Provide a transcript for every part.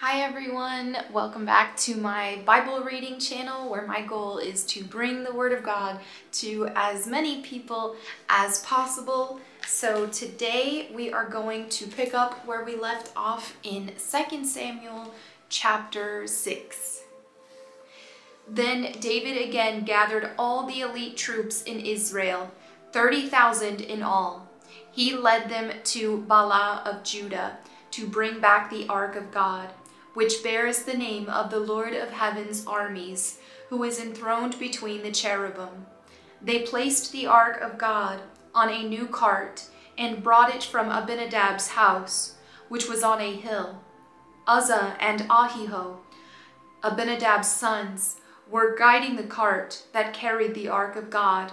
Hi everyone, welcome back to my Bible reading channel where my goal is to bring the Word of God to as many people as possible. So today we are going to pick up where we left off in 2 Samuel chapter 6. Then David again gathered all the elite troops in Israel, 30,000 in all. He led them to Bala of Judah to bring back the ark of God, which bears the name of the Lord of Heaven's armies, who is enthroned between the cherubim. They placed the ark of God on a new cart and brought it from Abinadab's house, which was on a hill. Uzzah and Ahio, Abinadab's sons, were guiding the cart that carried the ark of God.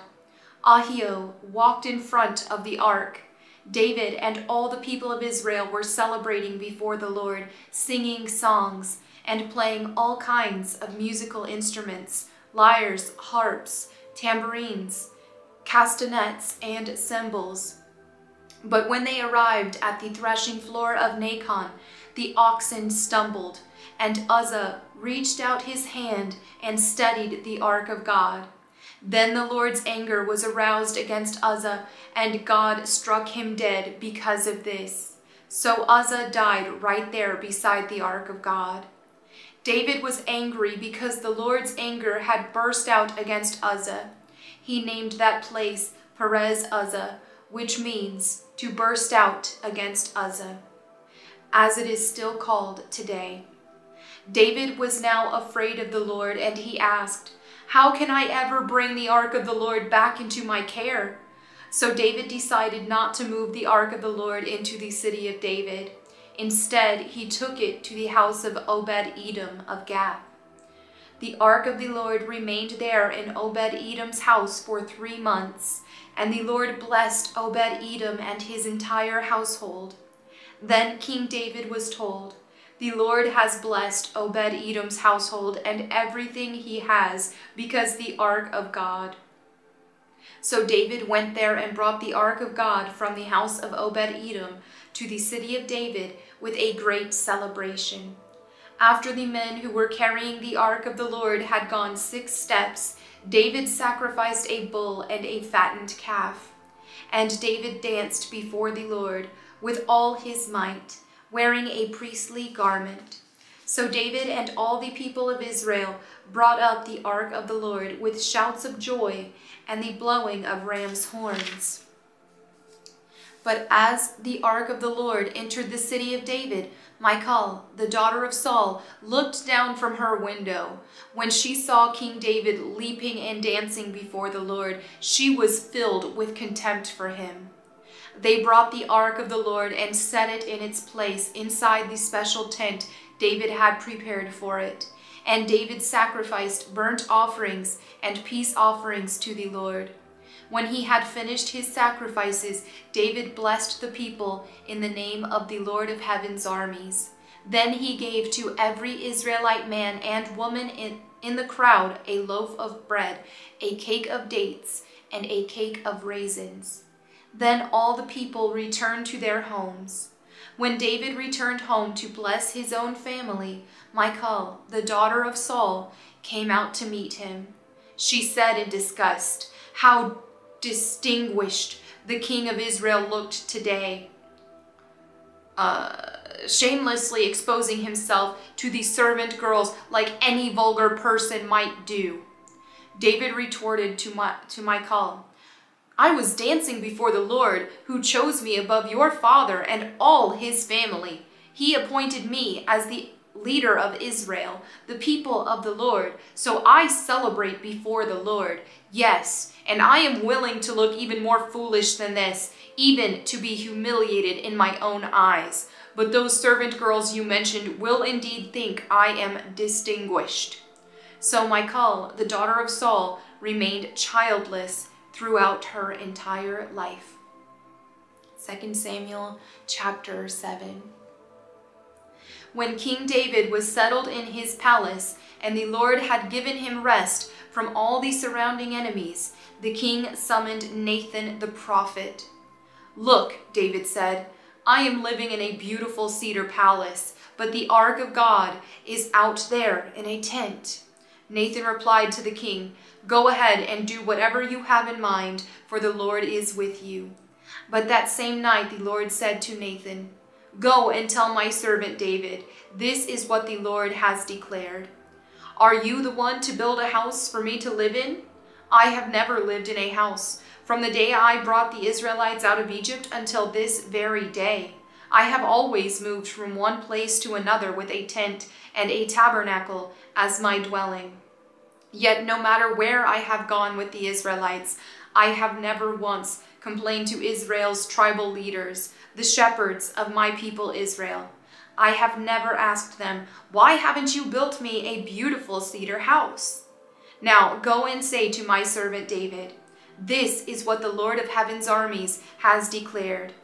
Ahio walked in front of the ark. David and all the people of Israel were celebrating before the Lord, singing songs and playing all kinds of musical instruments, lyres, harps, tambourines, castanets, and cymbals. But when they arrived at the threshing floor of Nacon, the oxen stumbled, and Uzzah reached out his hand and steadied the ark of God. Then the Lord's anger was aroused against Uzzah, and God struck him dead because of this. So Uzzah died right there beside the ark of God. David was angry because the Lord's anger had burst out against Uzzah. He named that place Perez Uzzah, which means to burst out against Uzzah, as it is still called today. David was now afraid of the Lord, and he asked, "How can I ever bring the ark of the Lord back into my care?" So David decided not to move the ark of the Lord into the city of David. Instead, he took it to the house of Obed-Edom of Gath. The ark of the Lord remained there in Obed-Edom's house for 3 months, and the Lord blessed Obed-Edom and his entire household. Then King David was told, "The Lord has blessed Obed-Edom's household and everything he has because the ark of God." So David went there and brought the ark of God from the house of Obed-Edom to the city of David with a great celebration. After the men who were carrying the ark of the Lord had gone 6 steps, David sacrificed a bull and a fattened calf. And David danced before the Lord with all his might, wearing a priestly garment. So David and all the people of Israel brought up the ark of the Lord with shouts of joy and the blowing of ram's horns. But as the ark of the Lord entered the city of David, Michal, the daughter of Saul, looked down from her window. When she saw King David leaping and dancing before the Lord, she was filled with contempt for him. They brought the ark of the Lord and set it in its place inside the special tent David had prepared for it. And David sacrificed burnt offerings and peace offerings to the Lord. When he had finished his sacrifices, David blessed the people in the name of the Lord of Heaven's armies. Then he gave to every Israelite man and woman in the crowd a loaf of bread, a cake of dates, and a cake of raisins. Then all the people returned to their homes. When David returned home to bless his own family, Michal, the daughter of Saul, came out to meet him. She said in disgust, "How distinguished the king of Israel looked today, shamelessly exposing himself to the servant girls like any vulgar person might do." David retorted to Michal, "I was dancing before the Lord, who chose me above your father and all his family. He appointed me as the leader of Israel, the people of the Lord, so I celebrate before the Lord. Yes, and I am willing to look even more foolish than this, even to be humiliated in my own eyes. But those servant girls you mentioned will indeed think I am distinguished." So Michal, the daughter of Saul, remained childless throughout her entire life. 2 Samuel chapter 7. When King David was settled in his palace, and the Lord had given him rest from all the surrounding enemies, the king summoned Nathan the prophet. "Look," David said, I am living in a beautiful cedar palace, but the ark of God is out there in a tent." Nathan replied to the king, "Go ahead and do whatever you have in mind, for the Lord is with you." But that same night the Lord said to Nathan, "Go and tell my servant David, this is what the Lord has declared. Are you the one to build a house for me to live in? I have never lived in a house from the day I brought the Israelites out of Egypt until this very day. I have always moved from one place to another with a tent and a tabernacle as my dwelling. Yet no matter where I have gone with the Israelites, I have never once complained to Israel's tribal leaders, the shepherds of my people Israel. I have never asked them, 'Why haven't you built me a beautiful cedar house?' Now go and say to my servant David, 'This is what the Lord of heaven's armies has declared.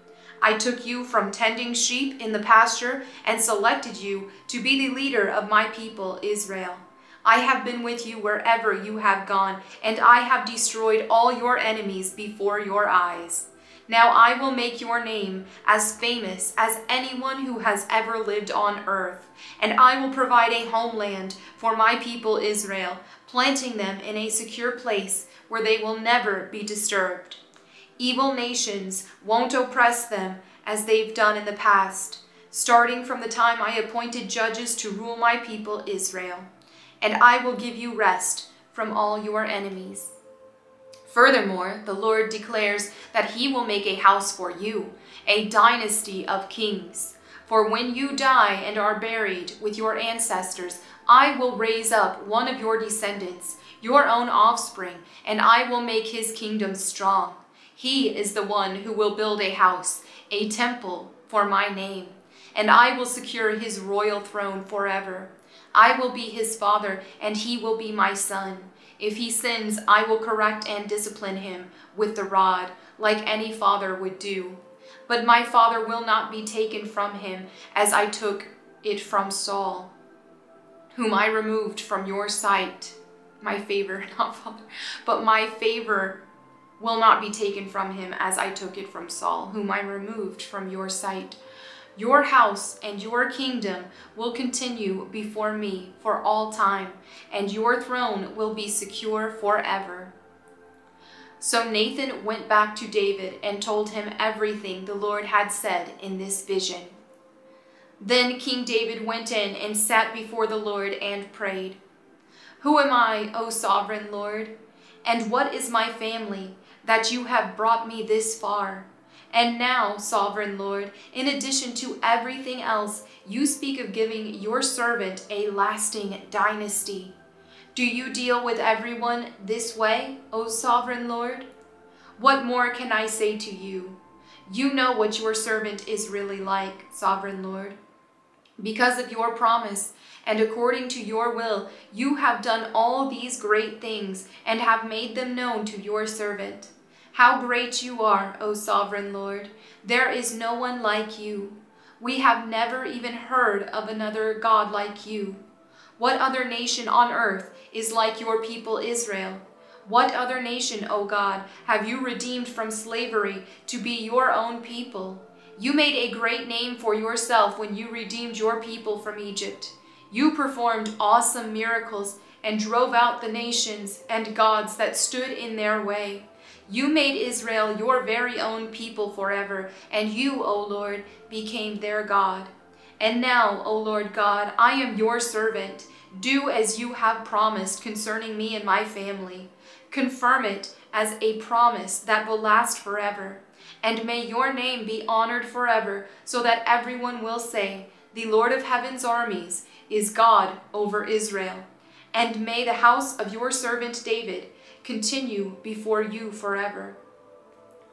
I took you from tending sheep in the pasture and selected you to be the leader of my people Israel. I have been with you wherever you have gone, and I have destroyed all your enemies before your eyes. Now I will make your name as famous as anyone who has ever lived on earth, and I will provide a homeland for my people Israel, planting them in a secure place where they will never be disturbed. Evil nations won't oppress them as they've done in the past, starting from the time I appointed judges to rule my people Israel. And I will give you rest from all your enemies. Furthermore, the Lord declares that he will make a house for you, a dynasty of kings. For when you die and are buried with your ancestors, I will raise up one of your descendants, your own offspring, and I will make his kingdom strong. He is the one who will build a house, a temple for my name, and I will secure his royal throne forever. I will be his father, and he will be my son. If he sins, I will correct and discipline him with the rod, like any father would do. But my father will not be taken from him, as I took it from Saul, whom I removed from your sight. My favor, not father, but my favor will not be taken from him, as I took it from Saul, whom I removed from your sight. Your house and your kingdom will continue before me for all time, and your throne will be secure forever." So Nathan went back to David and told him everything the Lord had said in this vision. Then King David went in and sat before the Lord and prayed, "Who am I, O sovereign Lord? And what is my family, that you have brought me this far? And now, sovereign Lord, in addition to everything else, you speak of giving your servant a lasting dynasty. Do you deal with everyone this way, O sovereign Lord? What more can I say to you? You know what your servant is really like, sovereign Lord. Because of your promise, and according to your will, you have done all these great things and have made them known to your servant. How great you are, O sovereign Lord! There is no one like you. We have never even heard of another God like you. What other nation on earth is like your people Israel? What other nation, O God, have you redeemed from slavery to be your own people? You made a great name for yourself when you redeemed your people from Egypt. You performed awesome miracles and drove out the nations and gods that stood in their way. You made Israel your very own people forever, and you, O Lord, became their God. And now, O Lord God, I am your servant. Do as you have promised concerning me and my family. Confirm it as a promise that will last forever. And may your name be honored forever, so that everyone will say, 'The Lord of heaven's armies is God over Israel.' And may the house of your servant David continue before you forever.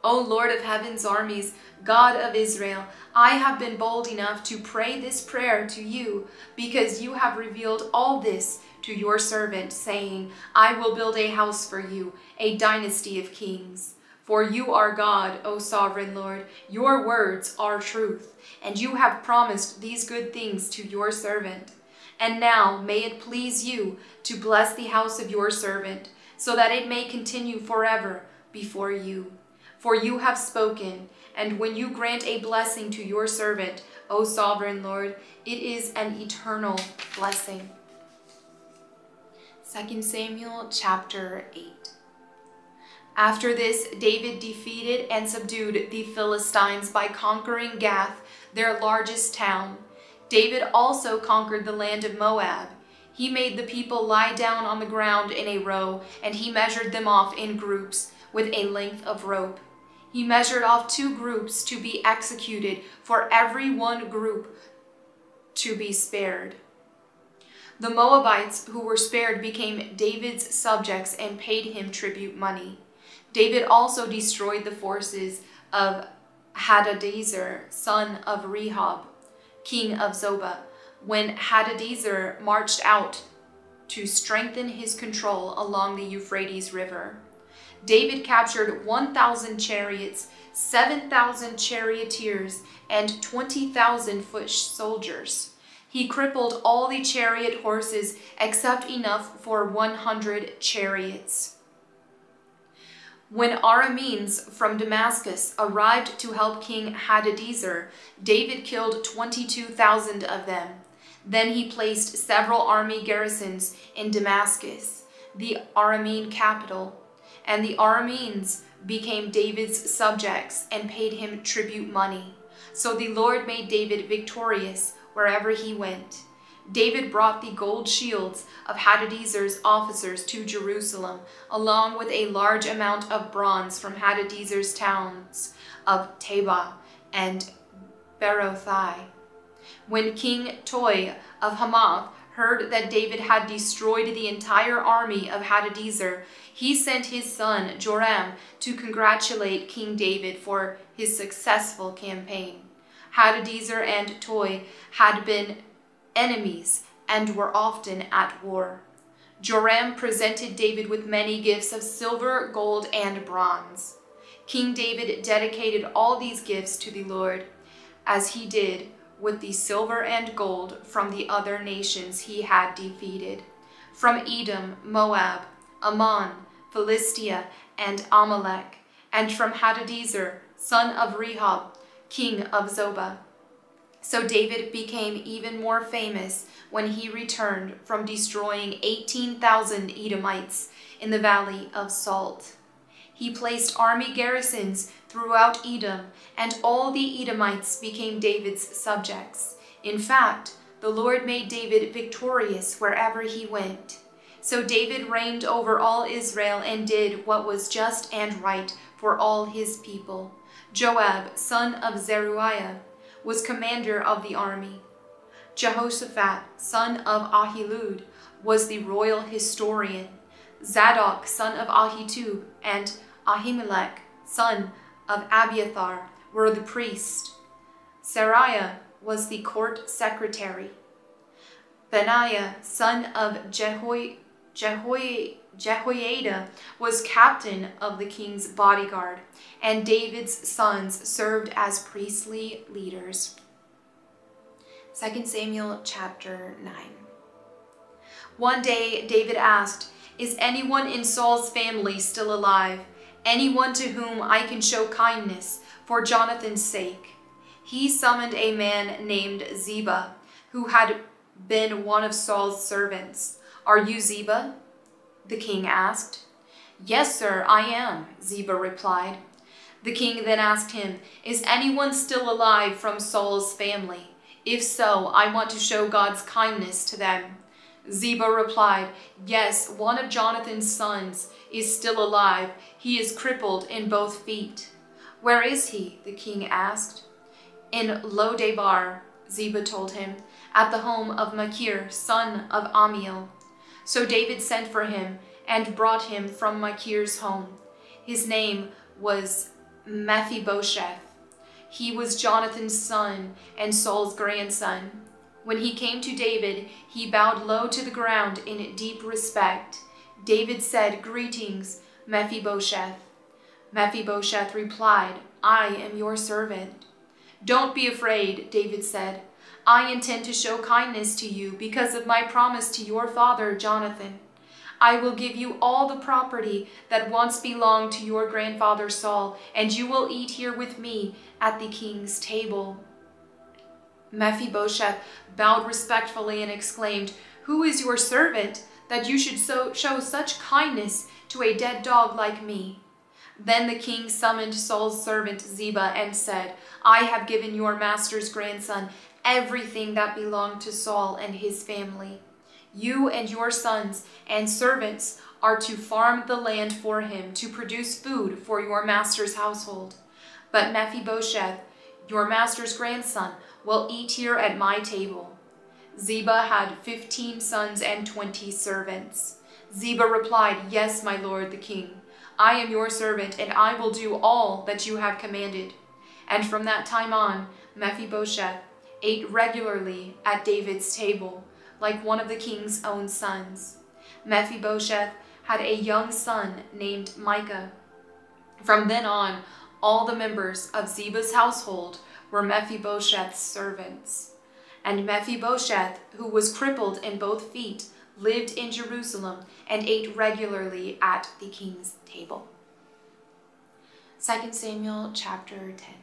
O Lord of heaven's armies, God of Israel, I have been bold enough to pray this prayer to you, because you have revealed all this to your servant, saying, 'I will build a house for you, a dynasty of kings.' For you are God, O sovereign Lord, your words are truth, and you have promised these good things to your servant. And now may it please you to bless the house of your servant, so that it may continue forever before you. For you have spoken, and when you grant a blessing to your servant, O sovereign Lord, it is an eternal blessing. 2 Samuel chapter 8. After this, David defeated and subdued the Philistines by conquering Gath, their largest town. David also conquered the land of Moab. He made the people lie down on the ground in a row, and he measured them off in groups with a length of rope. He measured off 2 groups to be executed, for every one group to be spared. The Moabites who were spared became David's subjects and paid him tribute money. David also destroyed the forces of Hadadezer, son of Rehob, king of Zobah, when Hadadezer marched out to strengthen his control along the Euphrates River. David captured 1,000 chariots, 7,000 charioteers, and 20,000 foot soldiers. He crippled all the chariot horses except enough for 100 chariots. When Arameans from Damascus arrived to help King Hadadezer, David killed 22,000 of them. Then he placed several army garrisons in Damascus, the Aramean capital, and the Arameans became David's subjects and paid him tribute money. So the Lord made David victorious wherever he went. David brought the gold shields of Hadadezer's officers to Jerusalem, along with a large amount of bronze from Hadadezer's towns of Tabah and Berothai. When King Toi of Hamath heard that David had destroyed the entire army of Hadadezer, he sent his son Joram to congratulate King David for his successful campaign. Hadadezer and Toi had been enemies and were often at war. Joram presented David with many gifts of silver, gold, and bronze. King David dedicated all these gifts to the Lord, as he did with the silver and gold from the other nations he had defeated, from Edom, Moab, Ammon, Philistia, and Amalek, and from Hadadezer, son of Rehob, king of Zobah. So David became even more famous when he returned from destroying 18,000 Edomites in the Valley of Salt. He placed army garrisons throughout Edom, and all the Edomites became David's subjects. In fact, the Lord made David victorious wherever he went. So David reigned over all Israel and did what was just and right for all his people. Joab, son of Zeruiah, was commander of the army. Jehoshaphat, son of Ahilud, was the royal historian. Zadok, son of Ahitub, and Ahimelech, son of Abiathar, were the priests. Seraiah was the court secretary. Benaiah, son of Jehoiada, was captain of the king's bodyguard, and David's sons served as priestly leaders. 2 Samuel chapter 9. One day David asked, "Is anyone in Saul's family still alive? Anyone to whom I can show kindness for Jonathan's sake?" He summoned a man named Ziba, who had been one of Saul's servants. "Are you Ziba?" the king asked. "Yes, sir, I am," Ziba replied. The king then asked him, "Is anyone still alive from Saul's family? If so, I want to show God's kindness to them." Ziba replied, "Yes, one of Jonathan's sons is still alive. He is crippled in both feet." "Where is he?" the king asked. "In Lo-debar," Ziba told him, "at the home of Machir, son of Ammiel." So David sent for him and brought him from Machir's home. His name was Mephibosheth. He was Jonathan's son and Saul's grandson. When he came to David, he bowed low to the ground in deep respect. David said, "Greetings, Mephibosheth." Mephibosheth replied, "I am your servant." "Don't be afraid," David said. "I intend to show kindness to you because of my promise to your father Jonathan. I will give you all the property that once belonged to your grandfather Saul, and you will eat here with me at the king's table." Mephibosheth bowed respectfully and exclaimed, "Who is your servant, that you should show such kindness to a dead dog like me?" Then the king summoned Saul's servant Ziba and said, "I have given your master's grandson everything that belonged to Saul and his family. You and your sons and servants are to farm the land for him to produce food for your master's household. But Mephibosheth, your master's grandson, will eat here at my table." Ziba had 15 sons and 20 servants. Ziba replied, "Yes, my lord the king. I am your servant, and I will do all that you have commanded." And from that time on, Mephibosheth ate regularly at David's table, like one of the king's own sons. Mephibosheth had a young son named Micah. From then on, all the members of Ziba's household were Mephibosheth's servants. And Mephibosheth, who was crippled in both feet, lived in Jerusalem and ate regularly at the king's table. 2 Samuel chapter 10.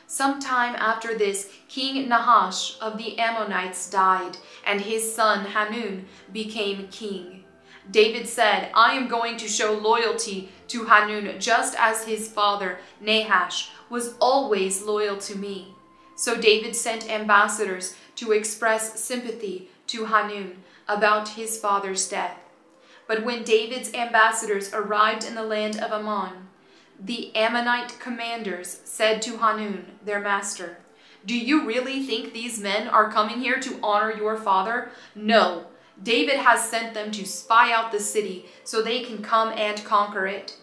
Sometime after this, King Nahash of the Ammonites died, and his son Hanun became king. David said, "I am going to show loyalty to Hanun just as his father Nahash was always loyal to me." So David sent ambassadors to express sympathy to Hanun about his father's death. But when David's ambassadors arrived in the land of Ammon, the Ammonite commanders said to Hanun, their master, "Do you really think these men are coming here to honor your father? No, David has sent them to spy out the city so they can come and conquer it."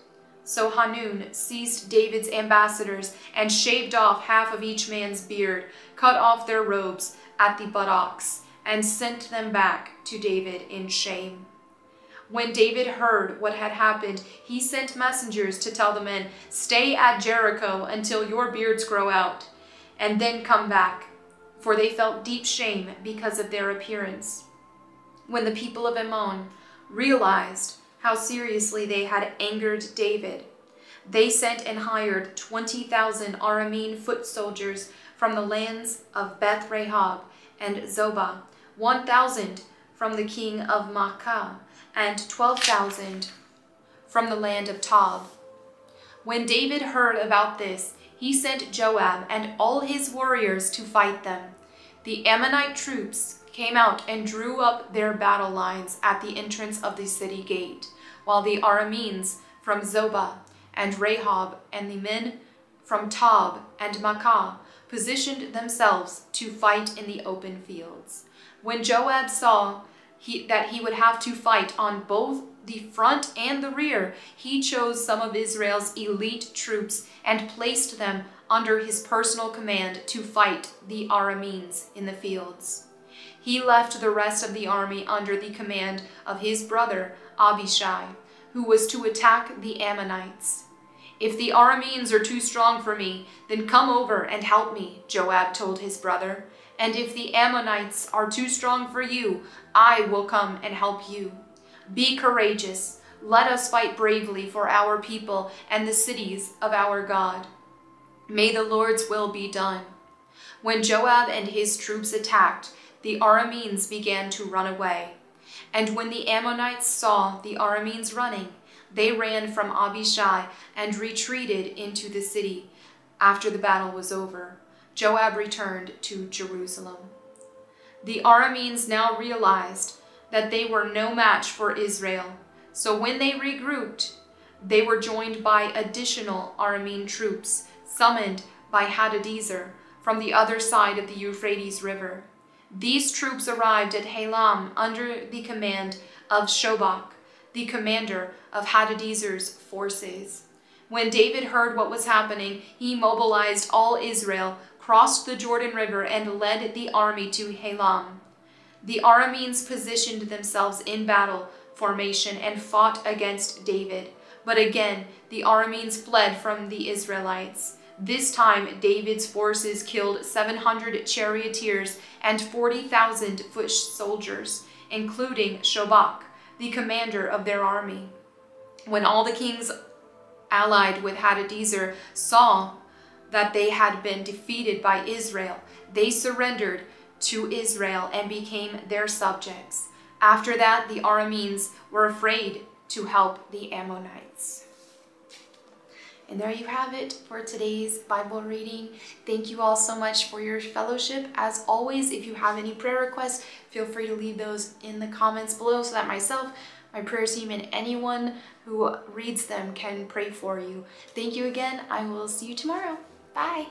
So Hanun seized David's ambassadors and shaved off half of each man's beard, cut off their robes at the buttocks, and sent them back to David in shame. When David heard what had happened, he sent messengers to tell the men, "Stay at Jericho until your beards grow out, and then come back," for they felt deep shame because of their appearance. When the people of Ammon realized how seriously they had angered David, they sent and hired 20,000 Aramean foot soldiers from the lands of Beth Rahab and Zobah, 1,000 from the king of Maacah, and 12,000 from the land of Tob. When David heard about this, he sent Joab and all his warriors to fight them. The Ammonite troops came out and drew up their battle lines at the entrance of the city gate, while the Arameans from Zobah and Rahab and the men from Tob and Maacah positioned themselves to fight in the open fields. When Joab saw that he would have to fight on both the front and the rear, he chose some of Israel's elite troops and placed them under his personal command to fight the Arameans in the fields. He left the rest of the army under the command of his brother Abishai, who was to attack the Ammonites. "If the Arameans are too strong for me, then come over and help me," Joab told his brother. "And if the Ammonites are too strong for you, I will come and help you. Be courageous. Let us fight bravely for our people and the cities of our God. May the Lord's will be done." When Joab and his troops attacked, the Arameans began to run away. And when the Ammonites saw the Arameans running, they ran from Abishai and retreated into the city. After the battle was over, Joab returned to Jerusalem. The Arameans now realized that they were no match for Israel, so when they regrouped, they were joined by additional Aramean troops summoned by Hadadezer from the other side of the Euphrates River. These troops arrived at Halam under the command of Shobach, the commander of Hadadezer's forces. When David heard what was happening, he mobilized all Israel, crossed the Jordan River, and led the army to Halam. The Arameans positioned themselves in battle formation and fought against David. But again, the Arameans fled from the Israelites. This time, David's forces killed 700 charioteers and 40,000 foot soldiers, including Shobach, the commander of their army. When all the kings allied with Hadadezer saw that they had been defeated by Israel, they surrendered to Israel and became their subjects. After that, the Arameans were afraid to help the Ammonites. And there you have it for today's Bible reading. Thank you all so much for your fellowship. As always, if you have any prayer requests, feel free to leave those in the comments below so that myself, my prayer team, and anyone who reads them can pray for you. Thank you again. I will see you tomorrow. Bye.